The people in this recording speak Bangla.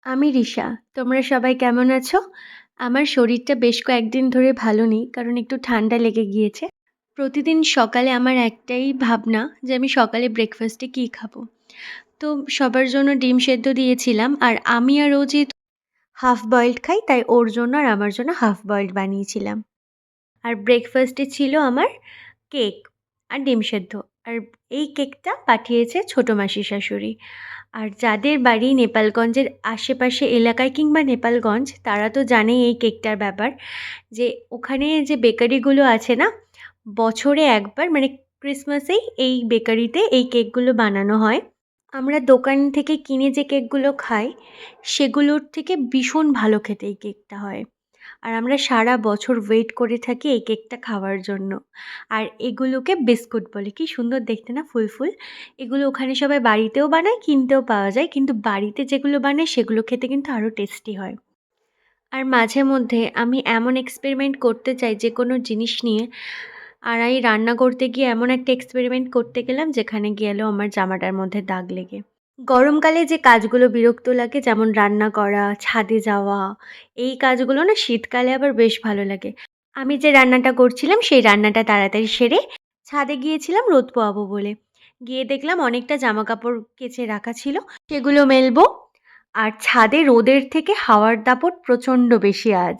আমি রিশা। তোমরা সবাই কেমন আছো? আমার শরীরটা বেশ কয়েকদিন ধরে ভালো নেই, কারণ একটু ঠান্ডা লেগে গিয়েছে। প্রতিদিন সকালে আমার একটাই ভাবনা যে আমি সকালে ব্রেকফাস্টে কী খাবো? তো সবার জন্য ডিম সেদ্ধ দিয়েছিলাম, আর আমি আর ও যেহেতু হাফ বয়েলড খাই, তাই ওর জন্য আর আমার জন্য হাফ বয়েলড বানিয়েছিলাম। আর ব্রেকফাস্টে ছিল আমার কেক আর ডিম সেদ্ধ। আর এই কেকটা পাঠিয়েছে ছোটো মাসির শাশুড়ি। আর যাদের বাড়ি নেপালগঞ্জের আশেপাশে এলাকায় কিংবা নেপালগঞ্জ, তারা তো জানেই এই কেকটার ব্যাপার। যে ওখানে যে বেকারিগুলো আছে না, বছরে একবার মানে ক্রিসমাসেই এই বেকারিতে এই কেকগুলো বানানো হয়। আমরা দোকান থেকে কিনে যে কেকগুলো খাই, সেগুলোর থেকে ভীষণ ভালো খেতে এই কেকটা হয়। আর আমরা সারা বছর ওয়েট করে থাকি এই কেকটা খাওয়ার জন্য। আর এগুলোকে বিস্কুট বলে। কি সুন্দর দেখতে না, ফুল ফুল। এগুলো ওখানে সবাই বাড়িতেও বানায়, কিনতেও পাওয়া যায়, কিন্তু বাড়িতে যেগুলো বানায় সেগুলো খেতে কিন্তু আরও টেস্টি হয়। আর মাঝে মধ্যে আমি এমন এক্সপেরিমেন্ট করতে চাই যে কোনো জিনিস নিয়ে। আর এই রান্না করতে গিয়ে এমন একটা এক্সপেরিমেন্ট করতে গেলাম যেখানে গেল আমার জামাটার মধ্যে দাগ লেগে। গরমকালে যে কাজগুলো বিরক্ত লাগে, যেমন রান্না করা, ছাদে যাওয়া, এই কাজগুলো না শীতকালে আবার বেশ ভালো লাগে। আমি যে রান্নাটা করছিলাম সেই রান্নাটা তাড়াতাড়ি সেরে ছাদে গিয়েছিলাম রোদ পোয়াবো বলে। গিয়ে দেখলাম অনেকটা জামাকাপড় কেচে রাখা ছিল, সেগুলো মেলবো। আর ছাদে রোদের থেকে হাওয়ার দাপট প্রচণ্ড বেশি আজ।